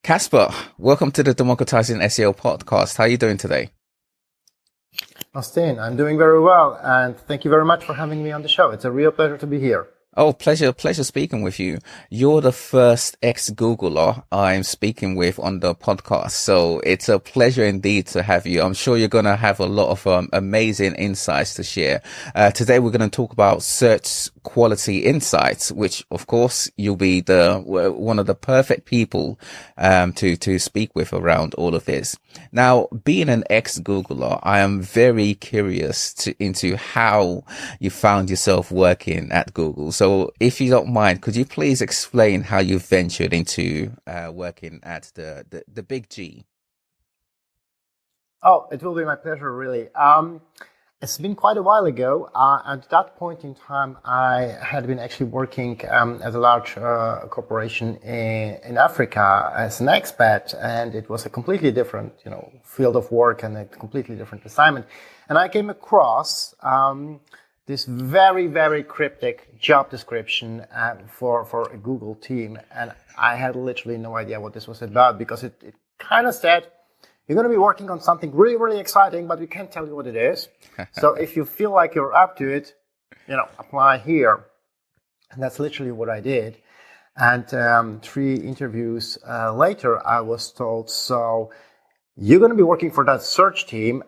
Kaspar, welcome to the Democratizing SEO podcast. How are you doing today? Austine, I'm doing very well, and thank you very much for having me on the show. It's a real pleasure to be here. Oh, pleasure speaking with you. You're the first ex-Googler I'm speaking with on the podcast, so it's a pleasure indeed to have you. I'm sure you're going to have a lot of amazing insights to share. Today we're going to talk about search quality insights, which of course you'll be one of the perfect people to speak with around all of this. Now, being an ex-Googler, I am very curious into how you found yourself working at Google. So if you don't mind, could you please explain how you ventured into working at the big G? Oh, it will be my pleasure, really. It's been quite a while ago. At that point in time, I had been actually working at a large corporation in Africa as an expat, and it was a completely different, field of work and a completely different assignment. And I came across this very, very cryptic job description for a Google team, and I had literally no idea what this was about because it kind of said, you're going to be working on something really, really exciting, but we can't tell you what it is. So if you feel like you're up to it, apply here. And that's literally what I did. And 3 interviews later, I was told, so you're going to be working for that search team.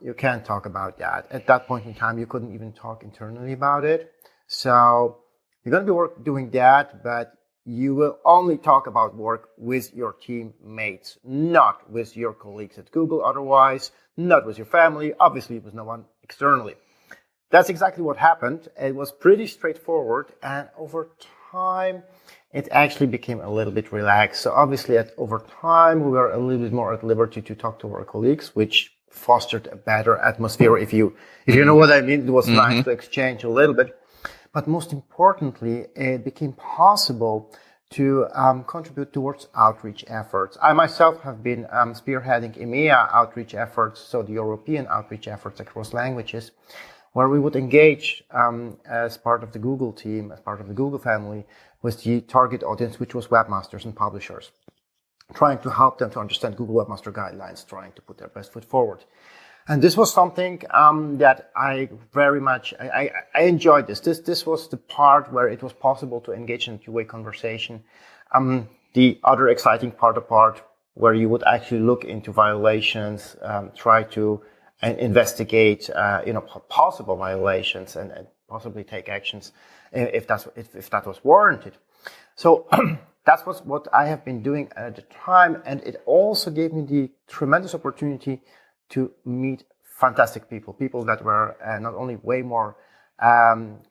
You can't talk about that. At that point in time, you couldn't even talk internally about it. So you're going to be doing that, but you will only talk about work with your teammates, not with your colleagues at Google otherwise, not with your family, obviously with no one externally. That's exactly what happened. It was pretty straightforward, and over time, it actually became a little bit relaxed. So obviously, over time, we were a little bit more at liberty to talk to our colleagues, which fostered a better atmosphere. If you know what I mean, it was nice to exchange a little bit. But most importantly, it became possible to contribute towards outreach efforts. I myself have been spearheading EMEA outreach efforts, so the European outreach efforts across languages, where we would engage as part of the Google team, as part of the Google family, with the target audience, which was webmasters and publishers, trying to help them to understand Google Webmaster Guidelines, trying to put their best foot forward. And this was something that I very much, I enjoyed this. This was the part where it was possible to engage in a two-way conversation. The other exciting part where you would actually look into violations, try to investigate, possible violations and possibly take actions if that was warranted. So that was what I have been doing at the time. And it also gave me the tremendous opportunity to meet fantastic people that were not only way more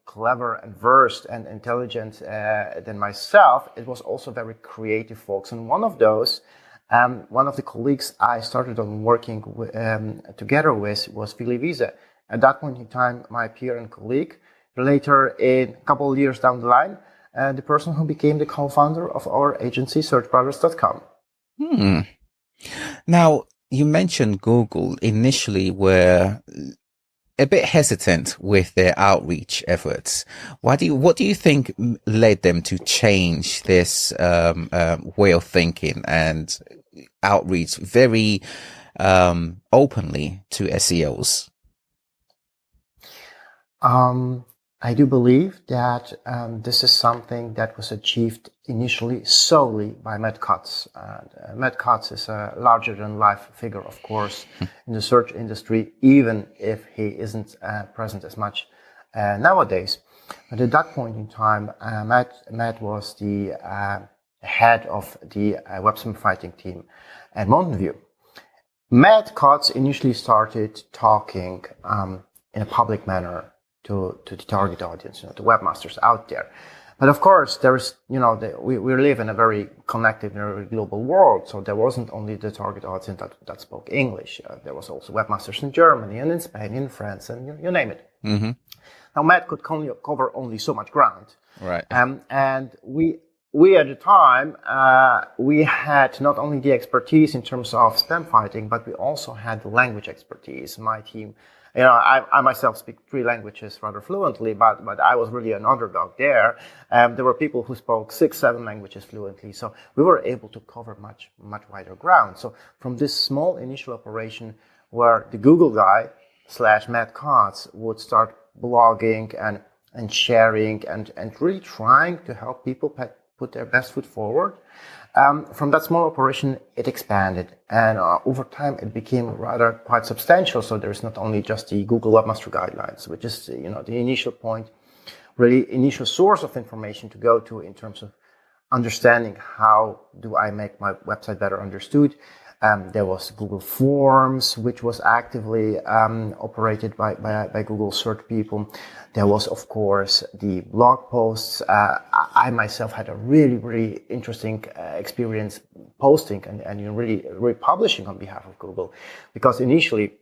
clever and versed and intelligent than myself, it was also very creative folks. And one of the colleagues I started on working together with was Willy Wiese. At that point in time, my peer and colleague. Later, in a couple of years down the line, the person who became the co-founder of our agency, SearchBrothers.com. Now, you mentioned Google initially were a bit hesitant with their outreach efforts. What do you think led them to change this way of thinking and outreach very openly to SEOs? I do believe that this is something that was achieved initially solely by Matt Cutts. Matt Cutts is a larger-than-life figure, of course, in the search industry, even if he isn't present as much nowadays. But at that point in time, Matt was the head of the web fighting team at Mountain View. Matt Cutts initially started talking in a public manner to the target audience, the webmasters out there. But of course, there is, we live in a very connected, very global world. So there wasn't only the target audience that spoke English. There was also webmasters in Germany and in Spain, in France, and you name it. Mm-hmm. Now, Matt could cover only so much ground. Right. And we at the time, we had not only the expertise in terms of spam fighting, but we also had the language expertise. My team I myself speak 3 languages rather fluently, but I was really an underdog there. There were people who spoke 6, 7 languages fluently. So we were able to cover much wider ground. So from this small initial operation where the Google guy / Matt Katz would start blogging and sharing and really trying to help people put their best foot forward. From that small operation, it expanded, and over time, it became rather quite substantial. So there's not only just the Google Webmaster Guidelines, which is the initial point, really initial source of information to go to in terms of understanding how do I make my website better understood. There was Google Forms, which was actively operated by Google search people. There was, of course, the blog posts. I myself had a really, really interesting experience posting and really publishing on behalf of Google, because initially,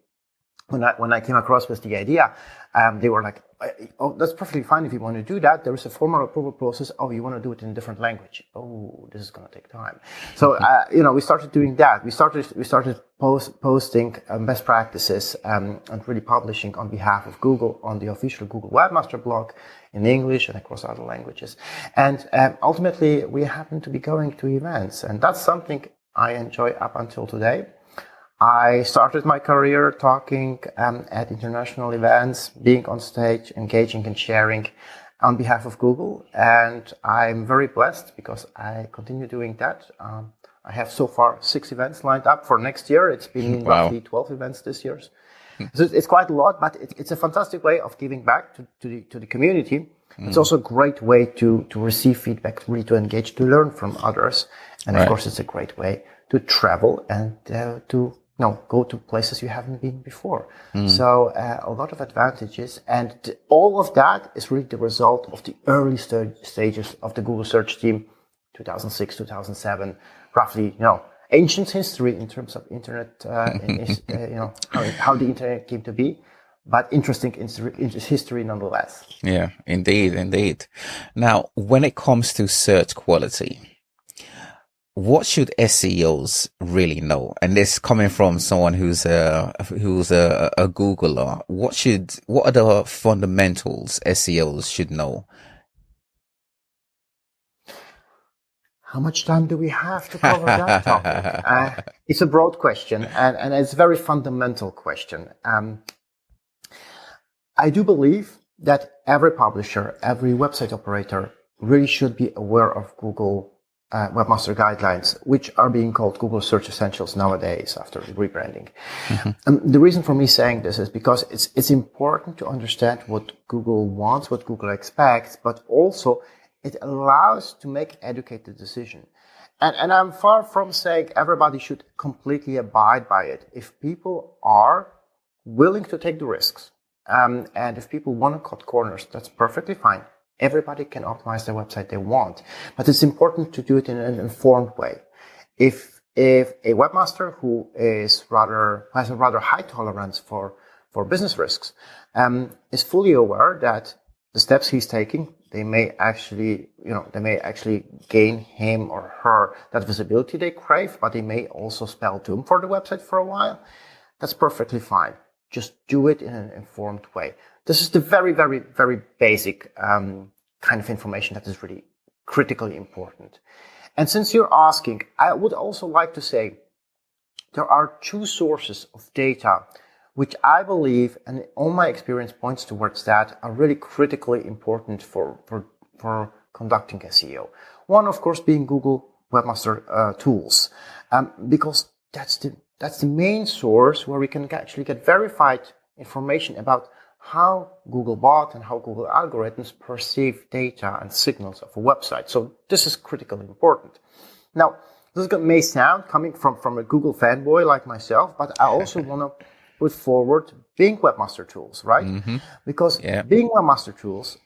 when I came across with the idea, they were like, "Oh, that's perfectly fine if you want to do that. There is a formal approval process. Oh, you want to do it in a different language? Oh, this is going to take time." So, we started doing that. We started posting best practices and really publishing on behalf of Google on the official Google Webmaster blog in English and across other languages. And ultimately, we happen to be going to events, and that's something I enjoy up until today. I started my career talking at international events, being on stage, engaging and sharing on behalf of Google. And I'm very blessed because I continue doing that. I have so far 6 events lined up for next year. It's been roughly 12 events this year. So it's quite a lot, but it's a fantastic way of giving back to the community. It's also a great way to receive feedback, really to engage, to learn from others. And of course, it's a great way to travel and to go to places you haven't been before. So a lot of advantages, and all of that is really the result of the early stages of the Google search team, 2006, 2007, roughly, ancient history in terms of internet, how the internet came to be, but interesting history nonetheless. Yeah, indeed. Now, when it comes to search quality, what should SEOs really know? And this coming from someone who's a Googler. What are the fundamentals SEOs should know? How much time do we have to cover that topic? It's a broad question, and it's a very fundamental question. I do believe that every publisher, every website operator really should be aware of Google Webmaster Guidelines, which are being called Google Search Essentials nowadays after the rebranding. The reason for me saying this is because it's important to understand what Google wants, what Google expects, but also it allows to make educated decision. And I'm far from saying everybody should completely abide by it. If people are willing to take the risks, and if people want to cut corners, that's perfectly fine. Everybody can optimize their website they want, but it's important to do it in an informed way. If a webmaster who has a rather high tolerance for business risks, is fully aware that the steps he's taking, they may actually gain him or her that visibility they crave, but they may also spell doom for the website for a while. That's perfectly fine. Just do it in an informed way. This is the very, very, very basic kind of information that is really critically important. And since you're asking, I would also like to say there are 2 sources of data which I believe, and all my experience points towards that, are really critically important for conducting SEO. One, of course, being Google Webmaster tools, because that's the main source where we can actually get verified information about how Googlebot and how Google algorithms perceive data and signals of a website. So this is critically important. Now, this may sound coming from a Google fanboy like myself, but I also want to put forward Bing Webmaster Tools, right? Because Bing Webmaster Tools,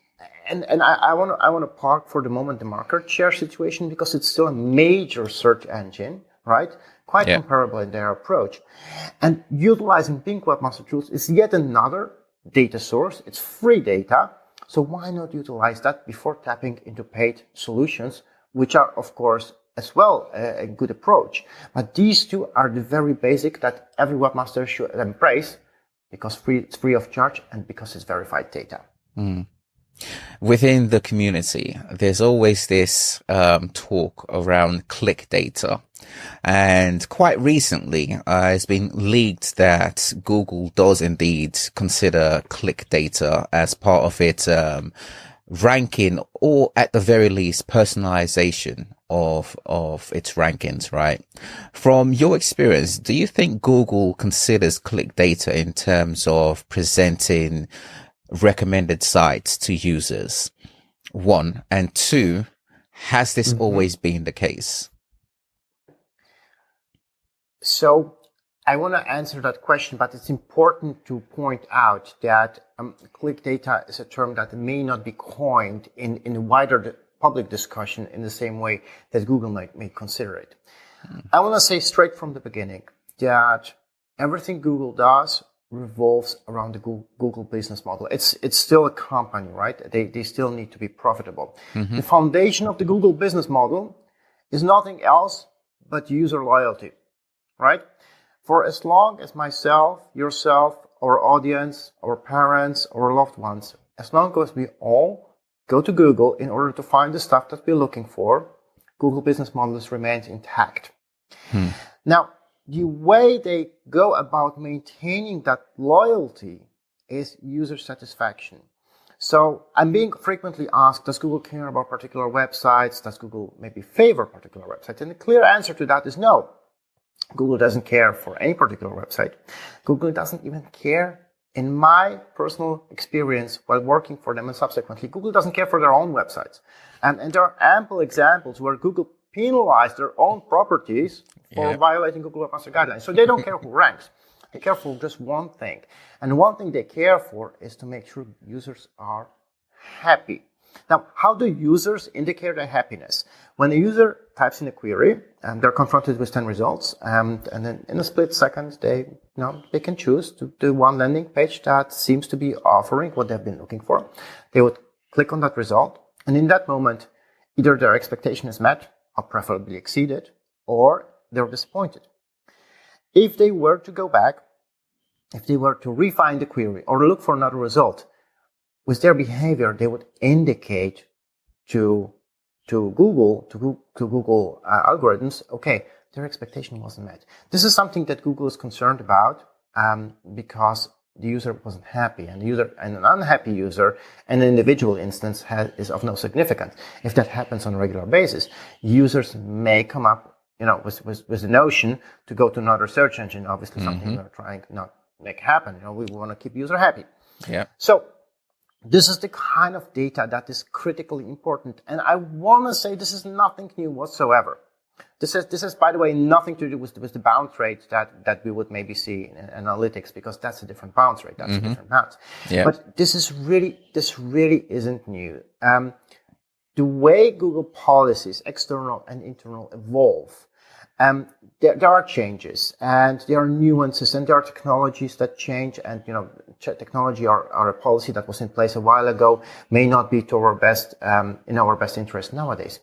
and I want to park for the moment the market share situation, because it's still a major search engine, right? Quite comparable in their approach. And utilizing Bing Webmaster Tools is yet another data source. It's free data. So why not utilize that before tapping into paid solutions, which are, of course, as well a good approach. But these 2 are the very basic that every webmaster should embrace, because it's free of charge and because it's verified data. Within the community, there's always this talk around click data. And quite recently, it's been leaked that Google does indeed consider click data as part of its ranking, or at the very least personalization of its rankings, right? From your experience, do you think Google considers click data in terms of presenting recommended sites to users? One, and two, has this always been the case? So I want to answer that question, but it's important to point out that click data is a term that may not be coined in a wider public discussion in the same way that Google may consider it. I want to say straight from the beginning that everything Google does revolves around the Google business model. It's still a company, right? They still need to be profitable. The foundation of the Google business model is nothing else but user loyalty, right? For as long as myself, yourself, our audience, our parents, our loved ones, as long as we all go to Google in order to find the stuff that we're looking for, Google business models remains intact. Now, the way they go about maintaining that loyalty is user satisfaction. So I'm being frequently asked, does Google care about particular websites? Does Google maybe favor particular websites? And the clear answer to that is no. Google doesn't care for any particular website. Google doesn't even care, in my personal experience while working for them and subsequently, Google doesn't care for their own websites. And there are ample examples where Google penalized their own properties for violating Google Webmaster Guidelines. So they don't care who ranks. They care for just one thing. And one thing they care for is to make sure users are happy. Now, how do users indicate their happiness? When a user types in a query and they're confronted with 10 results, and then in a split second, they can choose to do one landing page that seems to be offering what they've been looking for. They would click on that result, and in that moment, either their expectation is met or preferably exceeded, or they're disappointed. If they were to go back, if they were to refine the query or look for another result, with their behavior, they would indicate to Google algorithms, okay, their expectation wasn't met. This is something that Google is concerned about because the user wasn't happy, and an unhappy user, an individual instance is of no significance. If that happens on a regular basis, users may come up, with the notion to go to another search engine. Obviously, something we're trying not make happen. We want to keep user happy. Yeah. So this is the kind of data that is critically important. And I want to say this is nothing new whatsoever. This is, by the way, nothing to do with the bounce rate that we would maybe see in analytics, because that's a different bounce rate. That's a different bounce. Yeah. But this really isn't new. The way Google policies, external and internal, evolve, there are changes and there are nuances and there are technologies that change, and technology or a policy that was in place a while ago may not be to our best in our best interest nowadays.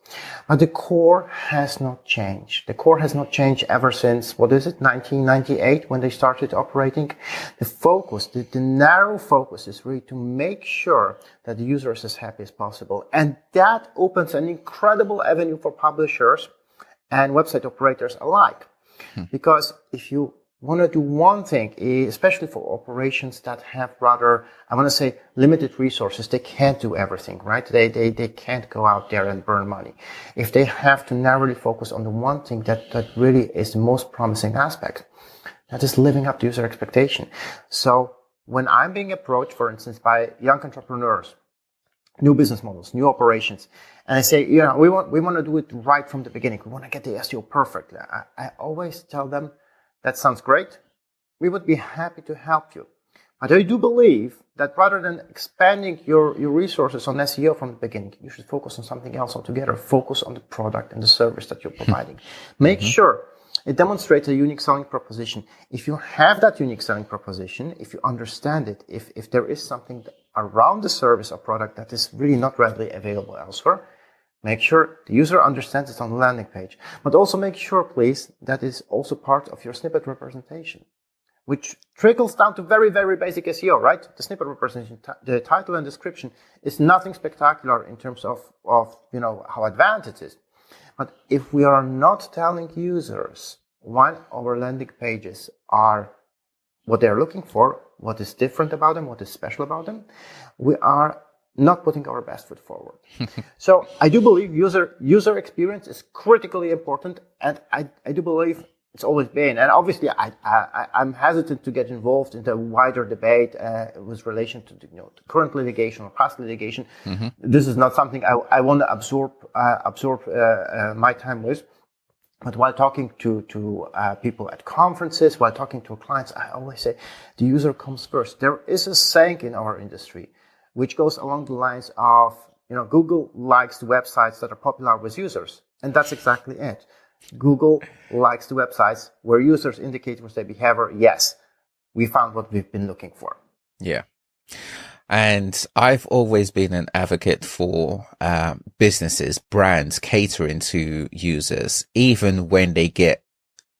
But the core has not changed. The core has not changed ever since 1998 when they started operating. The focus, the narrow focus, is really to make sure that the user is as happy as possible, and that opens an incredible avenue for publishers and website operators alike. Because if you want to do one thing, especially for operations that have rather, I want to say, limited resources, they can't do everything, right? They can't go out there and burn money. If they have to narrowly focus on the one thing that really is the most promising aspect, that is living up to user expectation. So when I'm being approached, for instance, by young entrepreneurs, new business models, new operations, and I say, we want to do it right from the beginning. We want to get the SEO perfect. I always tell them, that sounds great. We would be happy to help you. But I do believe that rather than expanding your resources on SEO from the beginning, you should focus on something else altogether. Focus on the product and the service that you're providing. Make sure it demonstrates a unique selling proposition. If you have that unique selling proposition, if you understand it, if there is something around the service or product that is really not readily available elsewhere, make sure the user understands it on the landing page. But also make sure, please, that is also part of your snippet representation. which trickles down to very, very basic SEO, right? The snippet representation, the title and description is nothing spectacular in terms of how advanced it is. But if we are not telling users why our landing pages are what they're looking for, what is different about them, what is special about them, we are not putting our best foot forward. So I do believe user experience is critically important, and I do believe it's always been. And obviously, I'm hesitant to get involved in the wider debate with relation to the current litigation or past litigation. Mm-hmm. This is not something I want to absorb my time with. But while talking to people at conferences, while talking to clients, I always say the user comes first. There is a saying in our industry which goes along the lines of, Google likes the websites that are popular with users. And that's exactly it. Google likes the websites where users indicate with their behavior, yes, we found what we've been looking for. Yeah. And I've always been an advocate for businesses, brands catering to users, even when they get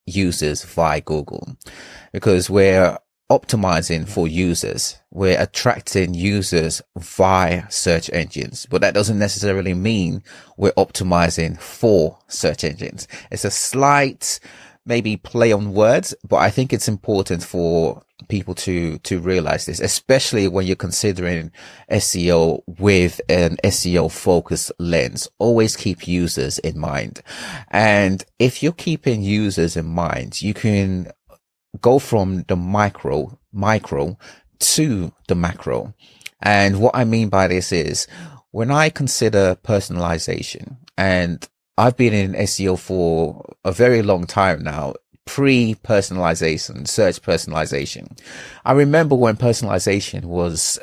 users via Google, because we're optimizing for users. We're attracting users via search engines, but that doesn't necessarily mean we're optimizing for search engines. It's a slight maybe play on words, but I think it's important for people to realize this, especially when you're considering SEO with an SEO focused lens. Always keep users in mind. And if you're keeping users in mind, you can go from the micro to the macro. And what I mean by this is when I consider personalization, and I've been in SEO for a very long time now, pre-personalization, search personalization. I remember when personalization was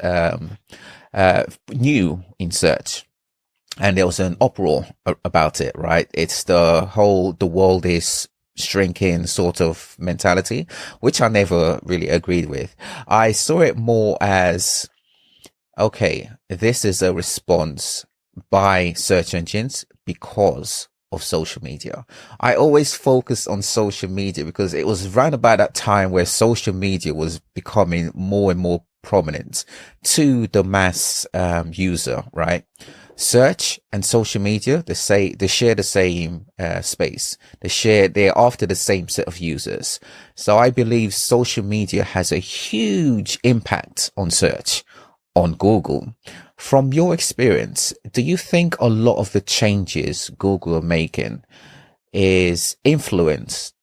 new in search, and there was an uproar about it, right? It's the world is shrinking sort of mentality, which I never really agreed with. I saw it more as, okay, this is a response by search engines because of social media. I always focused on social media because it was right about that time where social media was becoming more and more prominent to the mass user, right? Search and social media, they share the same space. They're after the same set of users. So I believe social media has a huge impact on search on Google. From your experience, do you think a lot of the changes Google are making is influenced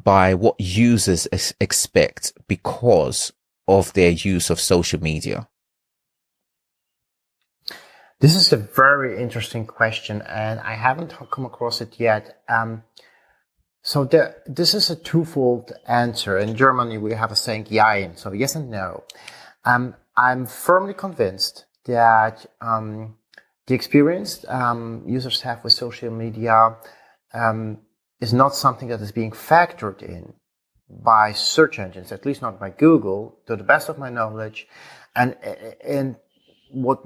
by what users expect because of their use of social media? This is a very interesting question, and I haven't come across it yet. So this is a twofold answer. In Germany, we have a saying, "Jein," so yes and no. I'm firmly convinced that the experience users have with social media is not something that is being factored in by search engines, at least not by Google, to the best of my knowledge. And what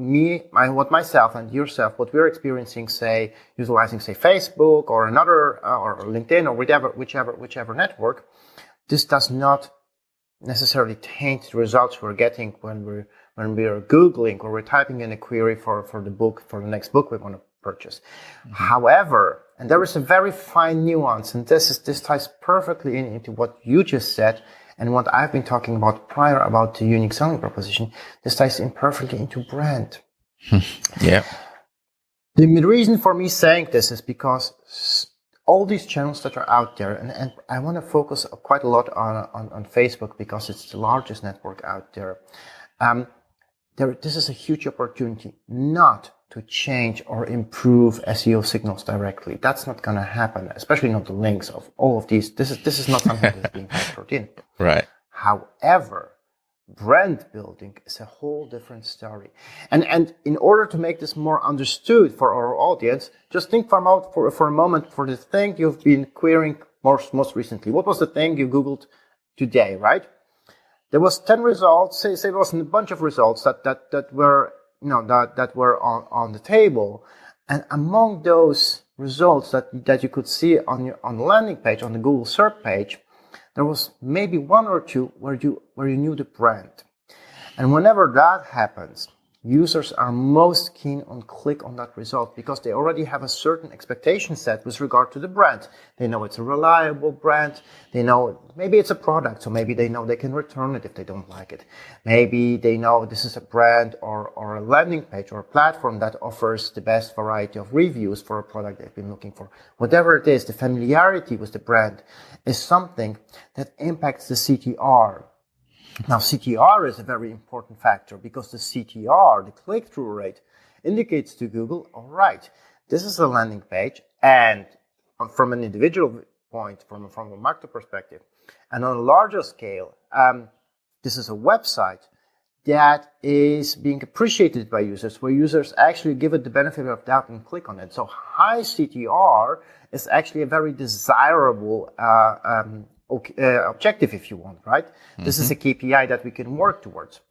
myself and yourself, what we're experiencing, say, utilizing, say, Facebook or another, or LinkedIn or whichever network, this does not necessarily taint the results we're getting when we are Googling or we're typing in a query for the next book we want to purchase. Mm-hmm. However, and there is a very fine nuance, and this ties perfectly into what you just said and what I've been talking about prior about the unique selling proposition. This ties in perfectly into brand. Yeah. The reason for me saying this is because all these channels that are out there, and I want to focus quite a lot on Facebook because it's the largest network out there. This is a huge opportunity not to change or improve SEO signals directly. That's not going to happen, especially not the links of all of these. This is not something that's being factored in. Right. However, brand building is a whole different story. And in order to make this more understood for our audience, just think for a moment for the thing you've been querying most recently. What was the thing you Googled today, right? There was 10 results, say there was a bunch of results that were, that were on the table. And among those results that you could see on the landing page, on the Google search page, there was maybe one or two where you knew the brand. And whenever that happens, users are most keen on click on that result because they already have a certain expectation set with regard to the brand. They know it's a reliable brand. They know maybe it's a product, so maybe they know they can return it if they don't like it. Maybe they know this is a brand or a landing page or a platform that offers the best variety of reviews for a product they've been looking for. Whatever it is, the familiarity with the brand is something that impacts the CTR. Now, CTR is a very important factor because the CTR, the click-through rate, indicates to Google, all right, this is a landing page, and from an individual point, from a marketer perspective, and on a larger scale, this is a website that is being appreciated by users, where users actually give it the benefit of doubt and click on it. So high CTR is actually a very desirable objective, if you want, right? Mm-hmm. This is a KPI that we can work towards.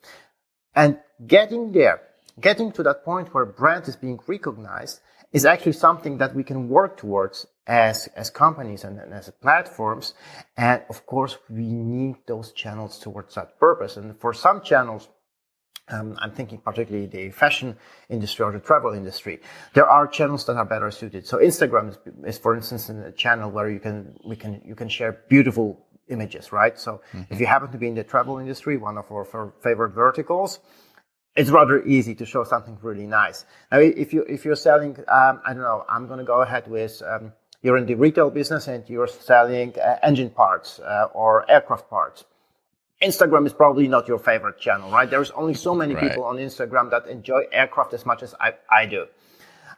And getting to that point where brand is being recognized is actually something that we can work towards as companies and as platforms. And of course, we need those channels towards that purpose. And for some channels, I'm thinking particularly the fashion industry or the travel industry. There are channels that are better suited. So Instagram is for instance, a channel where you can share beautiful images, right? So if you happen to be in the travel industry, one of our favorite verticals, it's rather easy to show something really nice. Now, if you're selling, I don't know, I'm going to go ahead with, you're in the retail business and you're selling engine parts or aircraft parts. Instagram is probably not your favorite channel, right? There's only so many people on Instagram that enjoy aircraft as much as I do.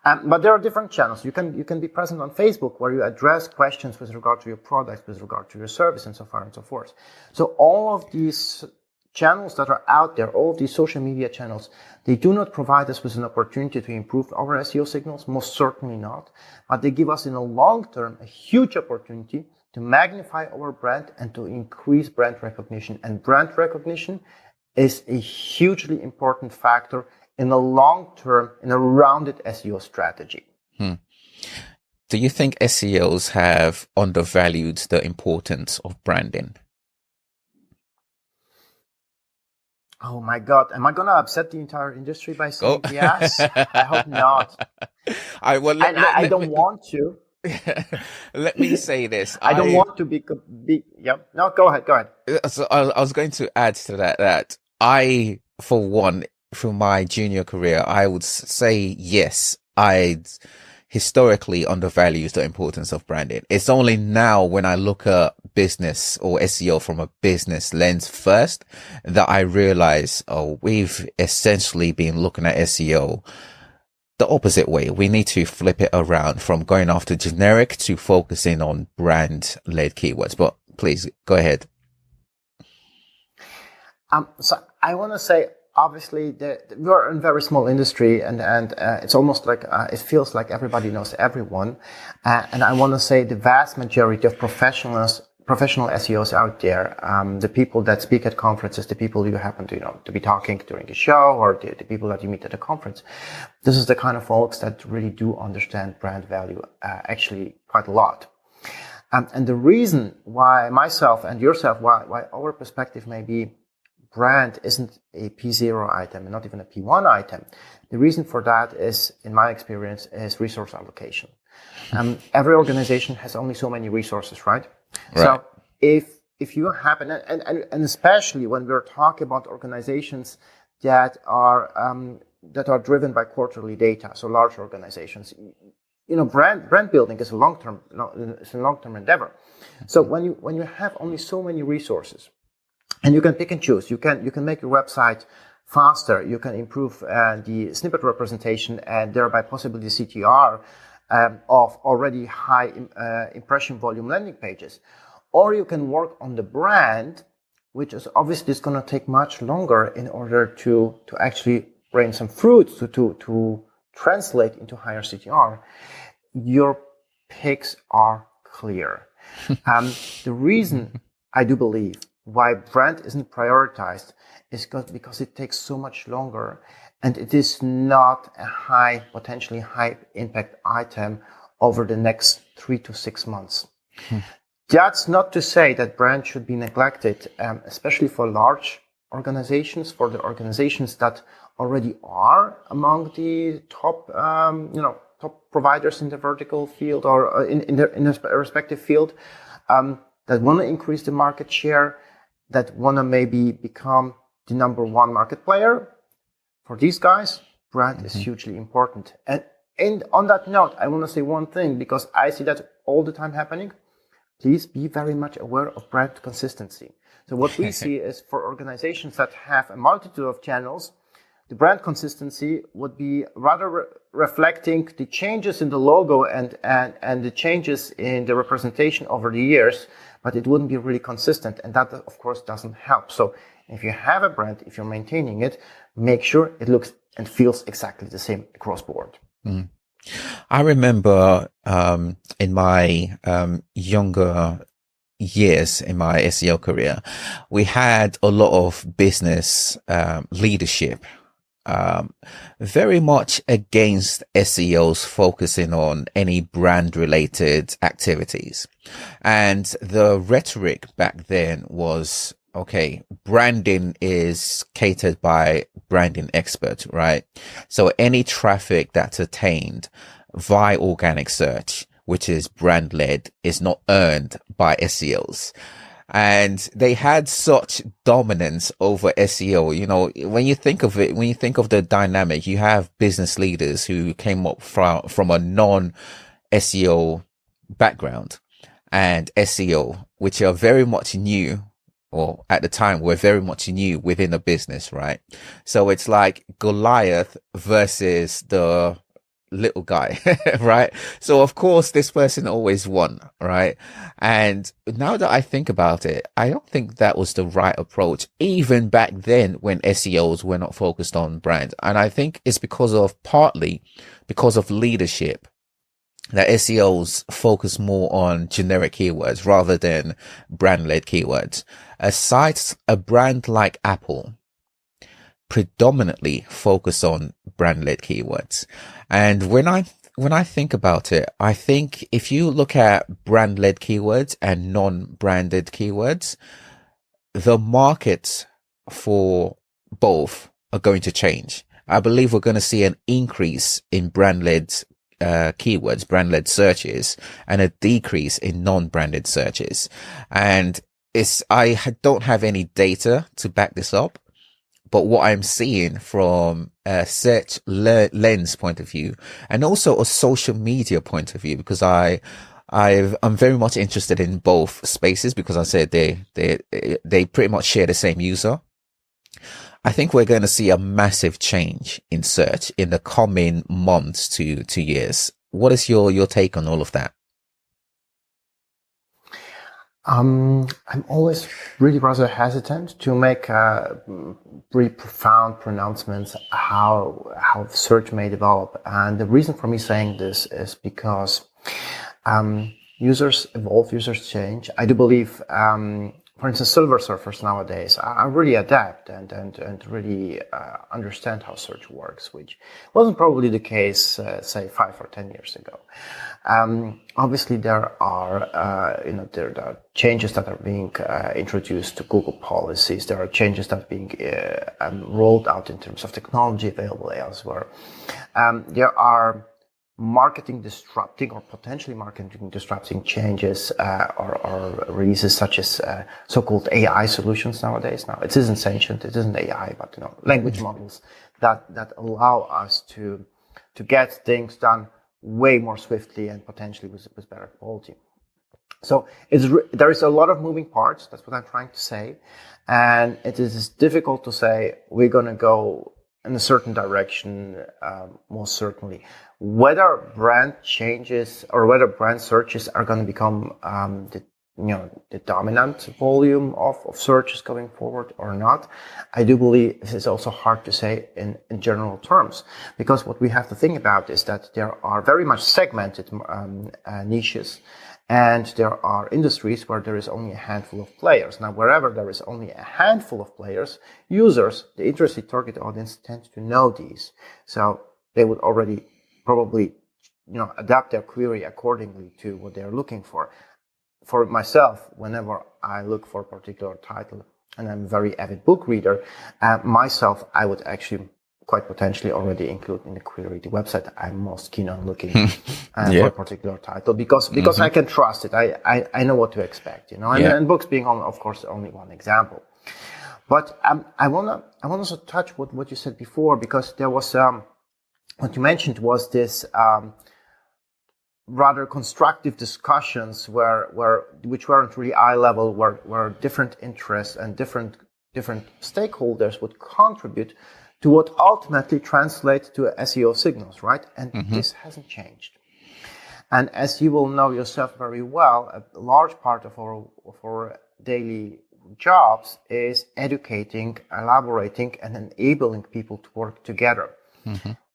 But there are different channels. You can be present on Facebook where you address questions with regard to your product, with regard to your service, and so far and so forth. So all of these channels that are out there, all of these social media channels, they do not provide us with an opportunity to improve our SEO signals, most certainly not. But they give us in the long term a huge opportunity to magnify our brand and to increase brand recognition. And brand recognition is a hugely important factor in the long term in a rounded SEO strategy. Do you think SEOs have undervalued the importance of branding? Oh my God. Am I going to upset the entire industry by saying yes? I hope not. I don't want to. Let me say this. I don't want to be. Yep. No, go ahead. So I was going to add to that I, for one, through my junior career, I would say yes, I'd historically undervalued the importance of branding. It's only now when I look at business or SEO from a business lens first that I realize, we've essentially been looking at SEO the opposite way. We need to flip it around from going after generic to focusing on brand-led keywords. But please go ahead. So I want to say, obviously, we're in a very small industry, and it's almost like it feels like everybody knows everyone. And I want to say the vast majority of professional SEOs out there, the people that speak at conferences, the people you happen to be talking during a show, or the people that you meet at a conference, this is the kind of folks that really do understand brand value actually quite a lot. And the reason why myself and yourself, why our perspective may be brand isn't a P0 item and not even a P1 item, the reason for that is, in my experience, is resource allocation. Every organization has only so many resources, right? So if you happen, and especially when we're talking about organizations that are driven by quarterly data, so large organizations, brand building is a long-term endeavor. So when you have only so many resources, and you can pick and choose, you can make your website faster, you can improve the snippet representation and thereby possibly the CTR of already high impression volume landing pages. Or you can work on the brand, which is obviously going to take much longer in order to actually bring some fruits to translate into higher CTR. Your picks are clear. The reason I do believe why brand isn't prioritized is because it takes so much longer, and it is not a potentially high impact item over the next 3 to 6 months. That's not to say that brand should be neglected, especially for large organizations, for the organizations that already are among the top, top providers in the vertical field or in their respective field, that want to increase the market share, that want to maybe become the number one market player. For these guys, brand is hugely important. And on that note, I want to say one thing, because I see that all the time happening. Please be very much aware of brand consistency. So what we see is for organizations that have a multitude of channels, the brand consistency would be rather reflecting the changes in the logo and the changes in the representation over the years, but it wouldn't be really consistent. And that, of course, doesn't help. So if you have a brand, if you're maintaining it, make sure it looks and feels exactly the same across board. Mm. I remember in my younger years in my SEO career, we had a lot of business leadership very much against SEOs focusing on any brand related activities. And the rhetoric back then was, okay, branding is catered by branding expert, right? So any traffic that's attained via organic search, which is brand led, is not earned by SEOs. And they had such dominance over SEO. You know, when you think of it, when you think of the dynamic, you have business leaders who came up from a non-SEO background and SEO, which are very much new, or at the time were very much new within a business, right? So it's like Goliath versus the little guy, right? So of course this person always won, right? And now that I think about it, I don't think that was the right approach, even back then when SEOs were not focused on brand. And I think it's partly because of leadership, that SEOs focus more on generic keywords rather than brand-led keywords. A brand like Apple predominantly focus on brand-led keywords. And when I think about it, I think if you look at brand-led keywords and non-branded keywords, the markets for both are going to change. I believe we're going to see an increase in brand-led keywords, brand-led searches, and a decrease in non-branded searches. And I don't have any data to back this up, but what I'm seeing from a search lens point of view, and also a social media point of view, because I'm very much interested in both spaces, because I said they pretty much share the same user. I think we're going to see a massive change in search in the coming months to years. What is your take on all of that? I'm always really rather hesitant to make really profound pronouncements how search may develop. And the reason for me saying this is because users evolve, users change. I do believe, for instance, silver surfers nowadays are really adept and really understand how search works, which wasn't probably the case, say, 5 or 10 years ago. Obviously, there are changes that are being introduced to Google policies. There are changes that are being rolled out in terms of technology available elsewhere. There are marketing disrupting or potentially marketing disrupting changes or releases, such as so-called AI solutions nowadays. Now, it isn't sentient, it isn't AI, but language models that allow us to get things done way more swiftly and potentially with better quality. So there is a lot of moving parts. That's what I'm trying to say, and it is difficult to say we're going to go in a certain direction. Most certainly, whether brand changes or whether brand searches are going to become the dominant volume of searches going forward or not, I do believe this is also hard to say in general terms, because what we have to think about is that there are very much segmented niches, and there are industries where there is only a handful of players. Now, wherever there is only a handful of players, users, the interested target audience, tend to know these, so they would already probably adapt their query accordingly to what they're looking for. for myself, whenever I look for a particular title, and I'm a very avid book reader, myself, I would actually quite potentially already include in the query the website I'm most keen on looking for a particular title, because I can trust it. I know what to expect, and books being, of course, only one example. But I want to also touch what you said before, because there was what you mentioned was this rather constructive discussions which weren't really eye level, where different interests and different stakeholders would contribute to what ultimately translates to SEO signals, right? And this hasn't changed. And as you will know yourself very well, a large part of our daily jobs is educating, elaborating, and enabling people to work together.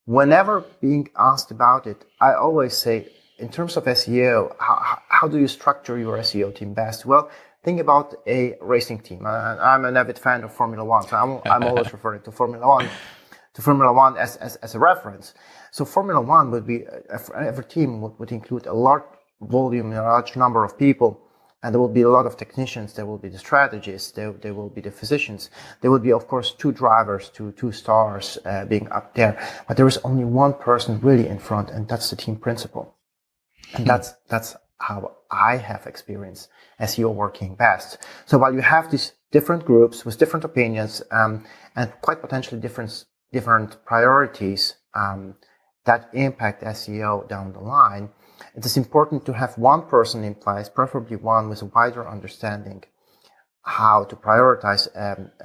Whenever being asked about it, I always say, in terms of SEO, how do you structure your SEO team best? Well, think about a racing team. I'm an avid fan of Formula One, so I'm always referring to Formula One as a reference. So Formula One would be, every team would include a large volume, a large number of people, and there will be a lot of technicians. There will be the strategists. There will be the physicians. There will be, of course, 2 drivers, two stars being up there. But there is only one person really in front, and that's the team principal. And that's how I have experienced SEO working best. So while you have these different groups with different opinions and quite potentially different priorities that impact SEO down the line, it is important to have one person in place, preferably one with a wider understanding how to prioritize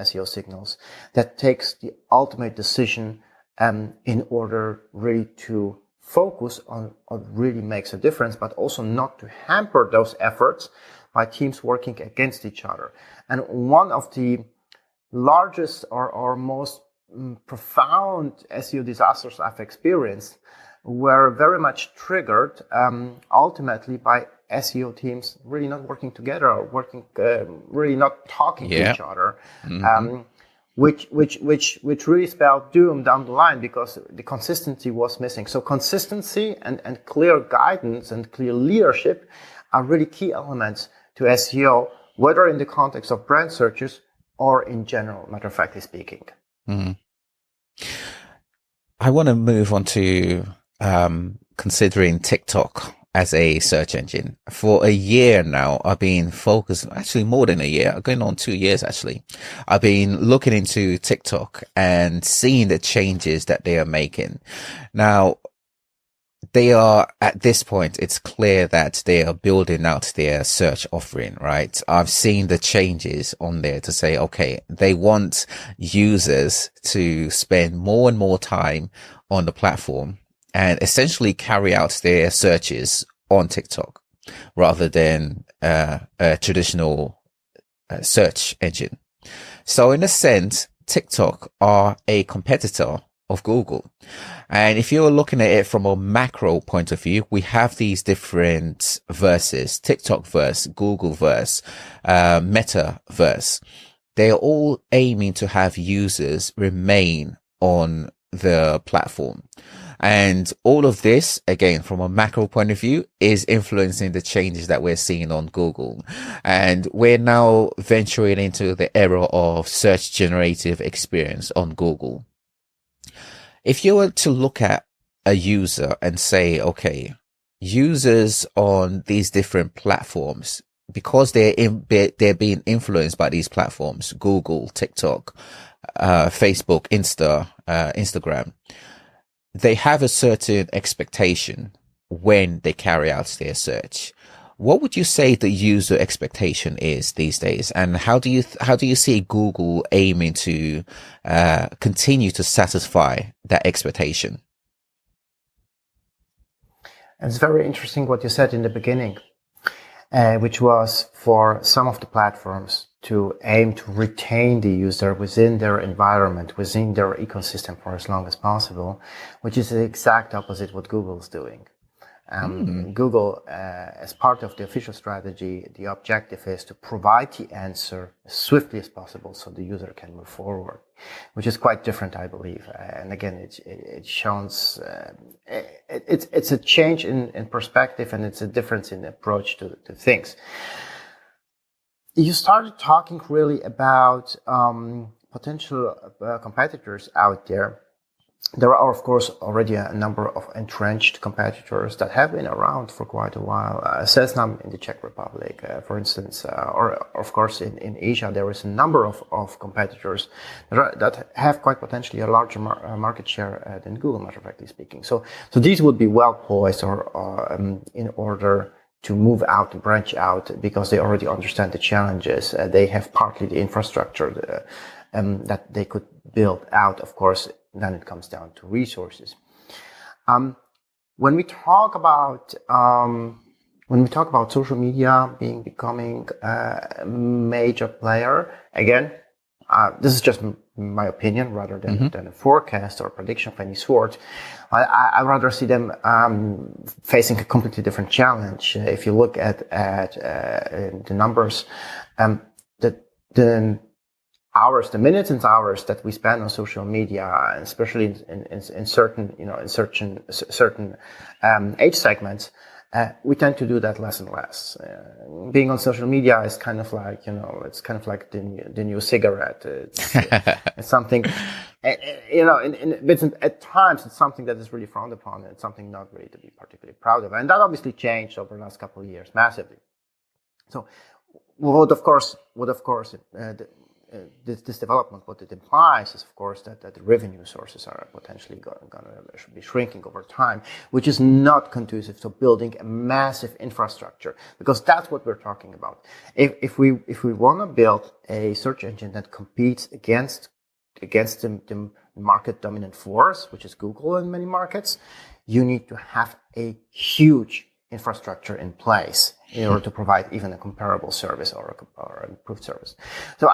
SEO signals, that takes the ultimate decision in order really to focus on what really makes a difference, but also not to hamper those efforts by teams working against each other. And one of the largest or most profound SEO disasters I've experienced were very much triggered ultimately by SEO teams really not working together, or working really not talking to each other, which really spelled doom down the line, because the consistency was missing. So consistency and clear guidance and clear leadership are really key elements to SEO, whether in the context of brand searches or in general, matter of factly speaking. I want to move on to considering TikTok as a search engine. For a year now, I've been focused, actually more than a year, going on 2 years actually. I've been looking into TikTok and seeing the changes that they are making. Now, they are, at this point, it's clear that they are building out their search offering, right? I've seen the changes on there to say, okay, they want users to spend more and more time on the platform and essentially carry out their searches on TikTok rather than a traditional search engine. So in a sense, TikTok are a competitor of Google. And if you're looking at it from a macro point of view, we have these different verses: TikTok verse, Google verse, Meta verse. They are all aiming to have users remain on the platform. And all of this, again, from a macro point of view, is influencing the changes that we're seeing on Google. And we're now venturing into the era of search generative experience on Google. If you were to look at a user and say, okay, users on these different platforms, because they're being influenced by these platforms, Google, TikTok, Facebook, Instagram, they have a certain expectation when they carry out their search. What would you say the user expectation is these days? And how do you see Google aiming to continue to satisfy that expectation? It's very interesting what you said in the beginning, which was for some of the platforms to aim to retain the user within their environment, within their ecosystem for as long as possible, which is the exact opposite what Google's doing. Google, as part of the official strategy, the objective is to provide the answer as swiftly as possible so the user can move forward, which is quite different, I believe. And again, it shows it's a change in perspective, and it's a difference in approach to things. You started talking really about potential competitors out there. There are, of course, already a number of entrenched competitors that have been around for quite a while. Seznam in the Czech Republic, for instance, or of course in Asia, there is a number of competitors that have quite potentially a larger market share than Google, matter of factly speaking. So these would be well poised in order to move out and branch out because they already understand the challenges. They have partly the infrastructure that they could build out, of course. Then it comes down to resources. When we talk about social media becoming a major player, again, this is just my opinion rather than a forecast or prediction of any sort. I rather see them facing a completely different challenge. If you look at the numbers, the hours, the minutes and hours that we spend on social media, especially in certain age segments, we tend to do that less and less. Being on social media is kind of like, it's kind of like the new cigarette. It's something, at times it's something that is really frowned upon, and it's something not really to be particularly proud of. And that obviously changed over the last couple of years massively. So, this development, what it implies is, of course, that the revenue sources are potentially going to be shrinking over time, which is not conducive to building a massive infrastructure, because that's what we're talking about. If we want to build a search engine that competes against the market dominant force, which is Google in many markets, you need to have a huge infrastructure in place in order to provide even a comparable service or an improved service. So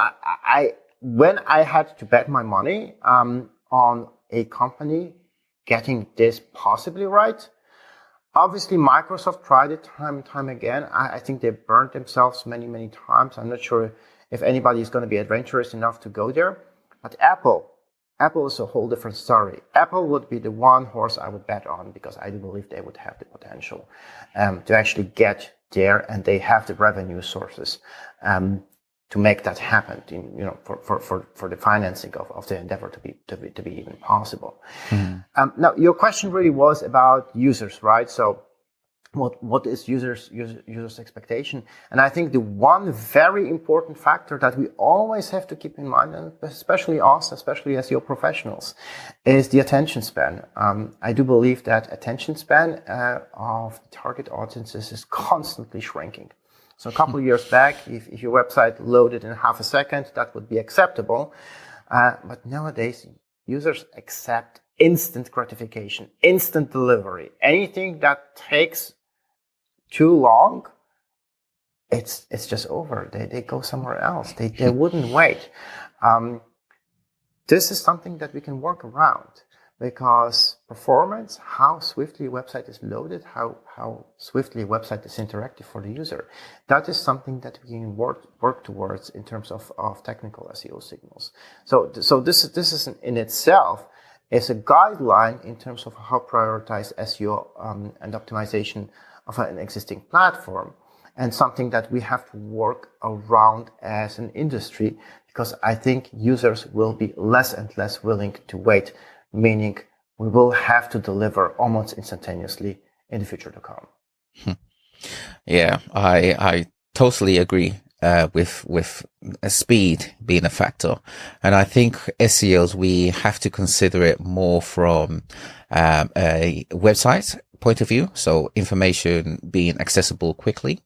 when I had to bet my money on a company getting this possibly right, obviously Microsoft tried it time and time again. I think they burned themselves many, many times. I'm not sure if anybody is going to be adventurous enough to go there. But Apple is a whole different story. Apple would be the one horse I would bet on, because I do believe they would have the potential to actually get there, and they have the revenue sources to make that happen. For the financing of the endeavor to be even possible. Mm-hmm. Now, your question really was about users, right? So, what is users' expectation? And I think the one very important factor that we always have to keep in mind, and especially us, especially as SEO professionals, is the attention span. I do believe that attention span of target audiences is constantly shrinking. So a couple of years back, if your website loaded in half a second, that would be acceptable. But nowadays, users accept instant gratification, instant delivery. Anything that takes too long, it's just over. They go somewhere else. They wouldn't wait. This is something that we can work around, because performance, how swiftly a website is loaded, how swiftly a website is interactive for the user, that is something that we can work towards in terms of technical SEO signals. So this is in itself is a guideline in terms of how prioritize SEO and optimization of an existing platform, and something that we have to work around as an industry, because I think users will be less and less willing to wait, meaning we will have to deliver almost instantaneously in the future to come. Yeah, I totally agree with speed being a factor. And I think SEOs, we have to consider it more from a website point of view, so information being accessible quickly,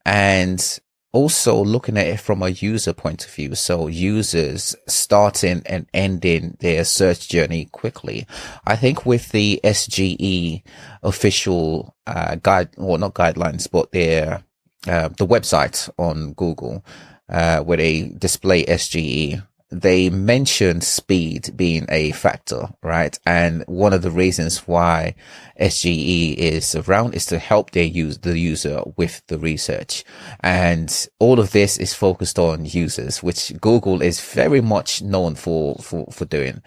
and also looking at it from a user point of view, so users starting and ending their search journey quickly. I think with the SGE official not guidelines, but their the website on Google where they display SGE, they mentioned speed being a factor, right? And one of the reasons why SGE is around is to help the user with the research. And all of this is focused on users, which Google is very much known for doing.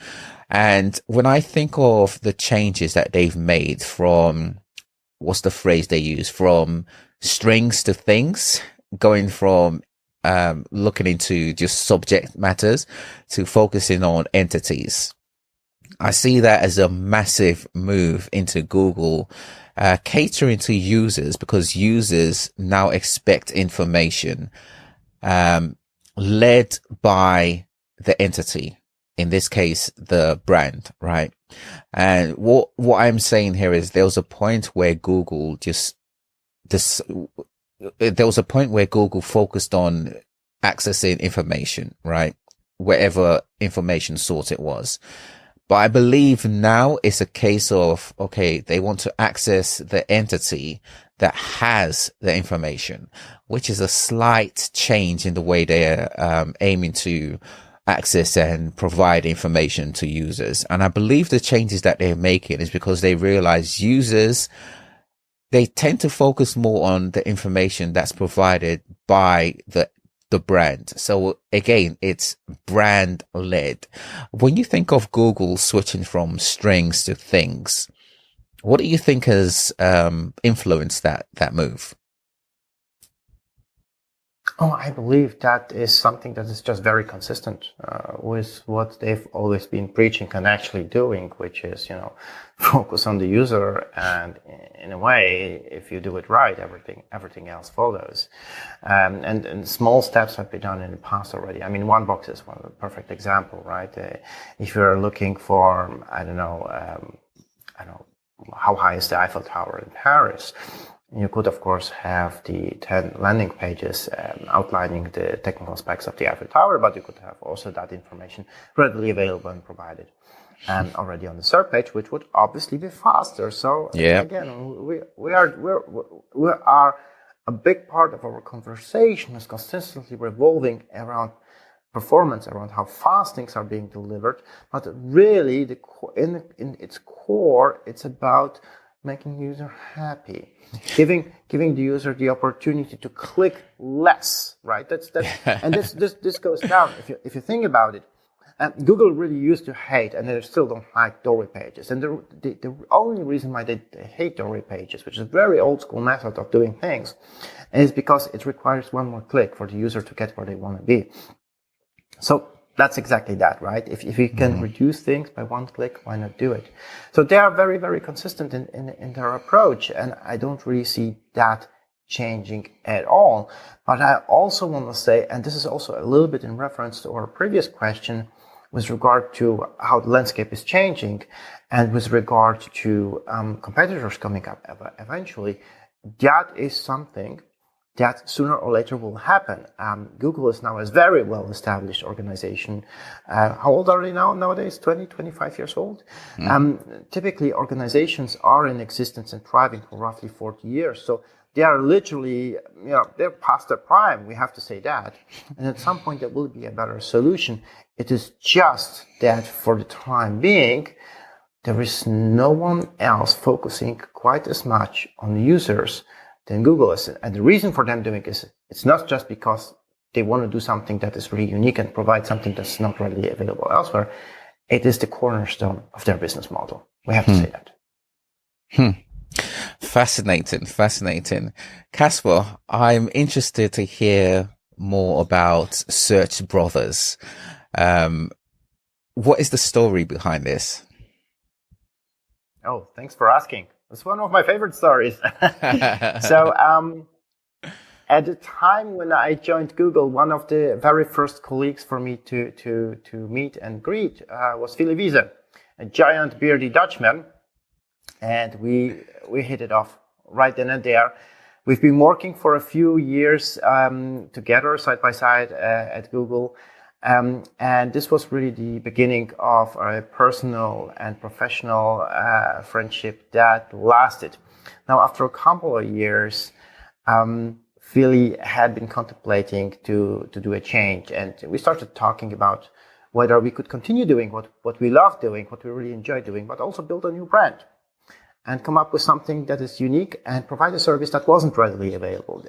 And when I think of the changes that they've made from, what's the phrase they use, from strings to things, going from looking into just subject matters to focusing on entities. I see that as a massive move into Google, catering to users, because users now expect information, led by the entity. In this case, the brand, right? And what I'm saying here is there was a point where Google focused on accessing information, right? Wherever information source it was. But I believe now it's a case of, okay, they want to access the entity that has the information, which is a slight change in the way they're aiming to access and provide information to users. And I believe the changes that they're making is because they realize users, they tend to focus more on the information that's provided by the brand. So again, it's brand led. When you think of Google switching from strings to things, what do you think has influenced that move? Oh, I believe that is something that is just very consistent with what they've always been preaching and actually doing, which is, focus on the user. And in a way, if you do it right, everything else follows. And small steps have been done in the past already. I mean, one box is one perfect example, right? If you're looking for, I don't know, how high is the Eiffel Tower in Paris? You could, of course, have the 10 landing pages outlining the technical specs of the Eiffel Tower, but you could have also that information readily available and provided already on the search page, which would obviously be faster. So again, we are a big part of our conversation is consistently revolving around performance, around how fast things are being delivered, but really in its core, it's about making the user happy, giving the user the opportunity to click less, right? And this goes down. If you think about it, Google really used to hate, and they still don't like, doorway pages. And the only reason why they hate doorway pages, which is a very old school method of doing things, is because it requires one more click for the user to get where they want to be. So that's exactly that, right? If you can reduce things by one click, why not do it? So they are very, very consistent in their approach, and I don't really see that changing at all. But I also want to say, and this is also a little bit in reference to our previous question with regard to how the landscape is changing and with regard to competitors coming up eventually, that is something that sooner or later will happen. Google is now a very well-established organization. How old are they now nowadays? 20, 25 years old? Typically, organizations are in existence and thriving for roughly 40 years. So they are literally, they're past their prime. We have to say that. And at some point, there will be a better solution. It is just that for the time being, there is no one else focusing quite as much on the users than Google is. And the reason for them doing is it's not just because they want to do something that is really unique and provide something that's not readily available elsewhere. It is the cornerstone of their business model. We have to say that. Fascinating. Kaspar, I'm interested to hear more about SearchBrothers. What is the story behind this? Oh, thanks for asking. It's one of my favorite stories. So, at the time when I joined Google, one of the very first colleagues for me to meet and greet was Philly Wiese, a giant beardy Dutchman, and we hit it off right then and there. We've been working for a few years together, side by side, at Google. And this was really the beginning of a personal and professional friendship that lasted. Now, after a couple of years, Philly had been contemplating to do a change, and we started talking about whether we could continue doing what we love doing, what we really enjoy doing, but also build a new brand and come up with something that is unique and provide a service that wasn't readily available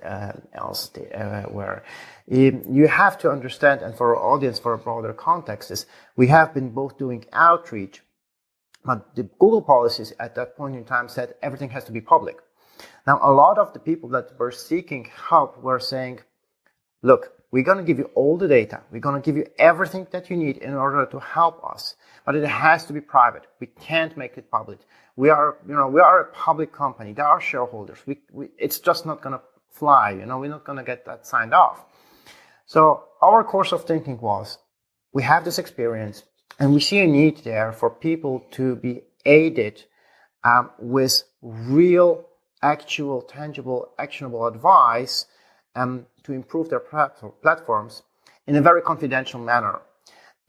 elsewhere. You have to understand, and for our audience, for a broader context, is we have been both doing outreach, but the Google policies at that point in time said everything has to be public. Now, a lot of the people that were seeking help were saying, look, we're going to give you all the data. We're going to give you everything that you need in order to help us. But it has to be private. We can't make it public. We are a public company. There are shareholders. It's just not going to fly. We're not going to get that signed off. So our course of thinking was, we have this experience and we see a need there for people to be aided with real, actual, tangible, actionable advice to improve their platforms in a very confidential manner.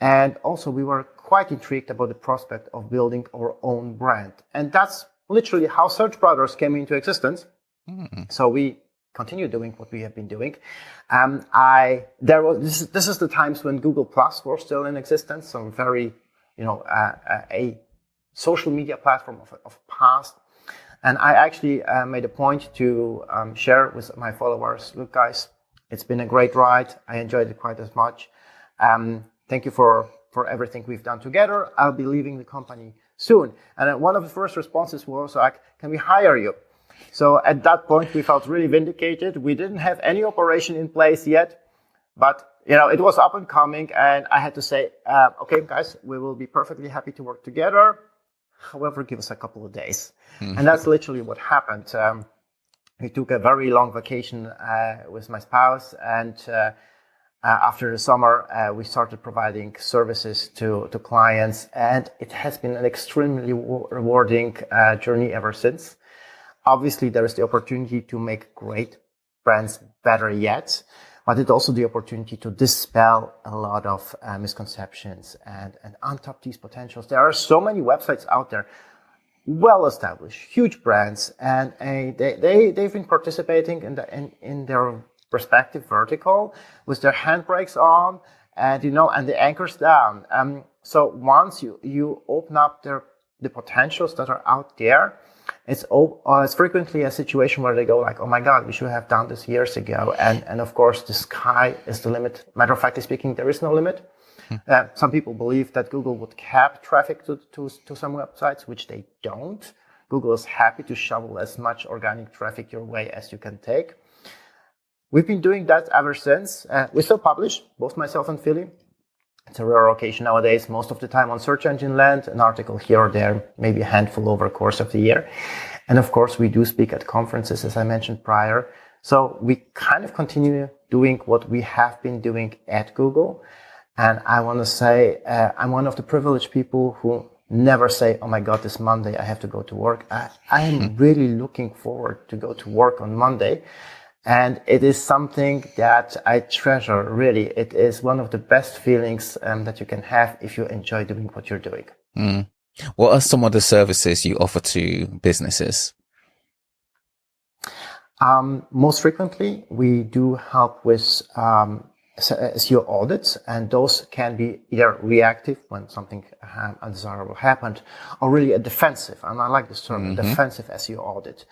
And also we were quite intrigued about the prospect of building our own brand. And that's literally how SearchBrothers came into existence. Mm-hmm. So we continue doing what we have been doing. This is the times when Google Plus was still in existence. So very, a social media platform of past. And I actually made a point to share with my followers, look, guys, it's been a great ride. I enjoyed it quite as much. Thank you for everything we've done together. I'll be leaving the company soon. And one of the first responses was like, can we hire you? So at that point, we felt really vindicated. We didn't have any operation in place yet, but it was up and coming. And I had to say, okay, guys, we will be perfectly happy to work together. However, give us a couple of days. Mm-hmm. And that's literally what happened. We took a very long vacation with my spouse, and after the summer, we started providing services to clients, and it has been an extremely rewarding journey ever since. Obviously, there is the opportunity to make great brands better yet, but it's also the opportunity to dispel a lot of misconceptions and untap these potentials. There are so many websites out there, well-established, huge brands, and they've been participating in their respective vertical with their handbrakes on and the anchors down. So once you open up the potentials that are out there, it's frequently a situation where they go like, oh my God, we should have done this years ago. And of course, the sky is the limit. Matter of fact speaking, there is no limit. Some people believe that Google would cap traffic to some websites, which they don't. Google is happy to shovel as much organic traffic your way as you can take. We've been doing that ever since. We still publish, both myself and Philly. It's a rare occasion nowadays, most of the time on Search Engine Land, an article here or there, maybe a handful over the course of the year. And of course, we do speak at conferences, as I mentioned prior. So we kind of continue doing what we have been doing at Google. And I want to say, I'm one of the privileged people who never say, oh my God, this Monday I have to go to work. I am really looking forward to go to work on Monday. And it is something that I treasure, really. It is one of the best feelings that you can have if you enjoy doing what you're doing. Mm. What are some of the services you offer to businesses? Most frequently, we do help with SEO audits, and those can be either reactive when something undesirable happened, or really a defensive, and I like this term, defensive SEO audit,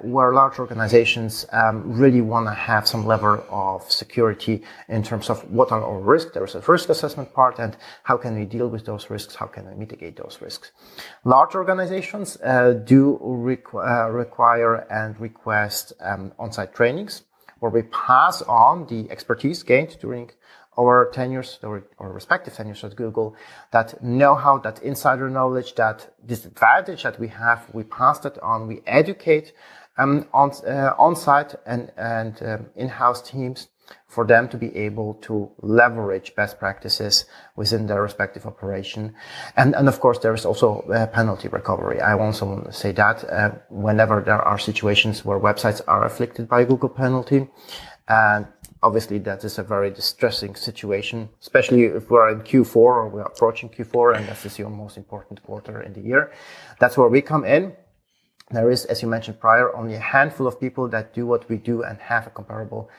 where large organizations really want to have some level of security in terms of what are our risks. There is a risk assessment part, and how can we deal with those risks? How can we mitigate those risks? Large organizations do require and request on-site trainings, where we pass on the expertise gained during our tenures, or respective tenures at Google, that know-how, that insider knowledge, that disadvantage that we have, we pass that on. We educate on-site and in-house teams for them to be able to leverage best practices within their respective operation. And of course, there is also penalty recovery. I also want to say that whenever there are situations where websites are afflicted by a Google penalty, and obviously that is a very distressing situation, especially if we're in Q4 or we're approaching Q4, and this is your most important quarter in the year. That's where we come in. There is, as you mentioned prior, only a handful of people that do what we do and have a comparable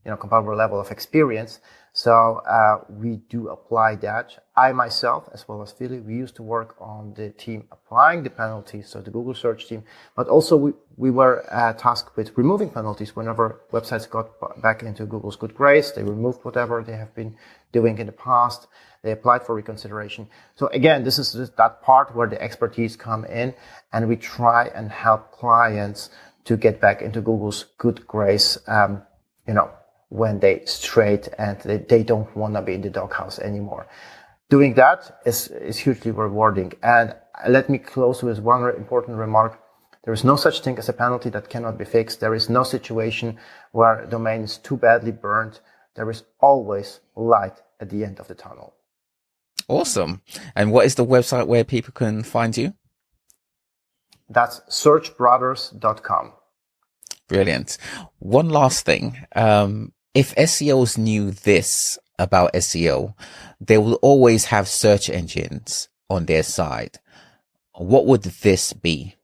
comparable level of experience. So we do apply that. I myself, as well as Philly, we used to work on the team applying the penalties, so the Google search team, but also we were tasked with removing penalties whenever websites got back into Google's good grace. They removed whatever they have been doing in the past. They applied for reconsideration. So again, this is just that part where the expertise come in, and we try and help clients to get back into Google's good grace, when they strayed and they don't want to be in the doghouse anymore. Doing that is hugely rewarding. And let me close with one important remark. There is no such thing as a penalty that cannot be fixed. There is no situation where a domain is too badly burned. There is always light at the end of the tunnel. Awesome. And what is the website where people can find you? That's SearchBrothers.com. Brilliant. One last thing. If SEOs knew this about SEO, they will always have search engines on their side. What would this be?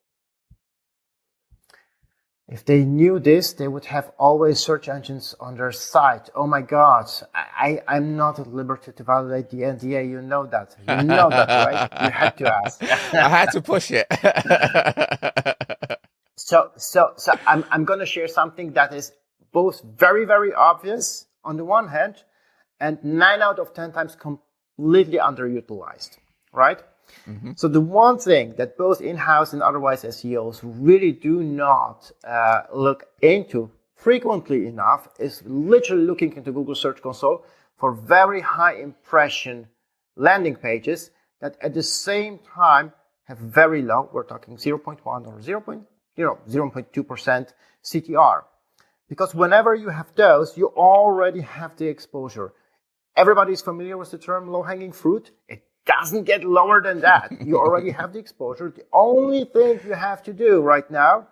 If they knew this, they would have always search engines on their site. Oh my God, I'm not at liberty to validate the NDA. You know that. You know that, right? You had to ask. I had to push it. So I'm going to share something that is both very, very obvious on the one hand, and 9 out of 10 times completely underutilized, right? Mm-hmm. So the one thing that both in-house and otherwise SEOs really do not look into frequently enough is literally looking into Google Search Console for very high impression landing pages that at the same time have very low, we're talking 0.1 or 0.2% CTR. Because whenever you have those, you already have the exposure. Everybody's familiar with the term low-hanging fruit. It doesn't get lower than that. You already have the exposure. The only thing you have to do right now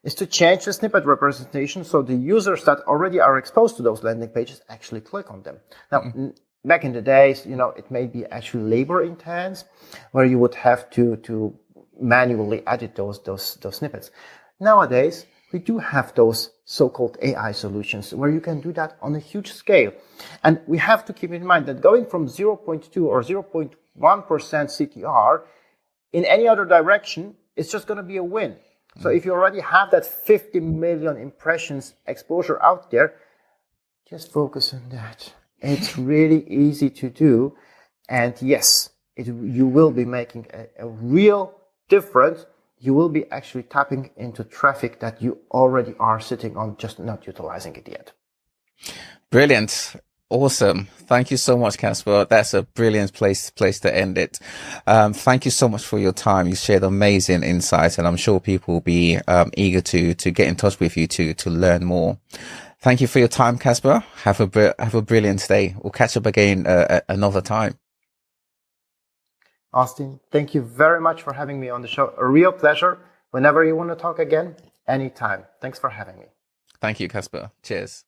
is to change the snippet representation so the users that already are exposed to those landing pages actually click on them. Now, back in the days, it may be actually labor intense, where you would have to manually edit those snippets. Nowadays, we do have those so-called AI solutions where you can do that on a huge scale. And we have to keep in mind that going from 0.2 or 0.1% CTR in any other direction is just going to be a win. So if you already have that 50 million impressions exposure out there, just focus on that. It's really easy to do. And yes, you will be making a real difference. You will be actually tapping into traffic that you already are sitting on, just not utilizing it yet. Brilliant. Awesome. Thank you so much, Kaspar. That's a brilliant place to end it. Thank you so much for your time. You shared amazing insights, and I'm sure people will be eager to get in touch with you to learn more. Thank you for your time, Kaspar. Have a brilliant day. We'll catch up again another time. Austine, thank you very much for having me on the show. A real pleasure. Whenever you want to talk again, anytime. Thanks for having me. Thank you, Kaspar. Cheers.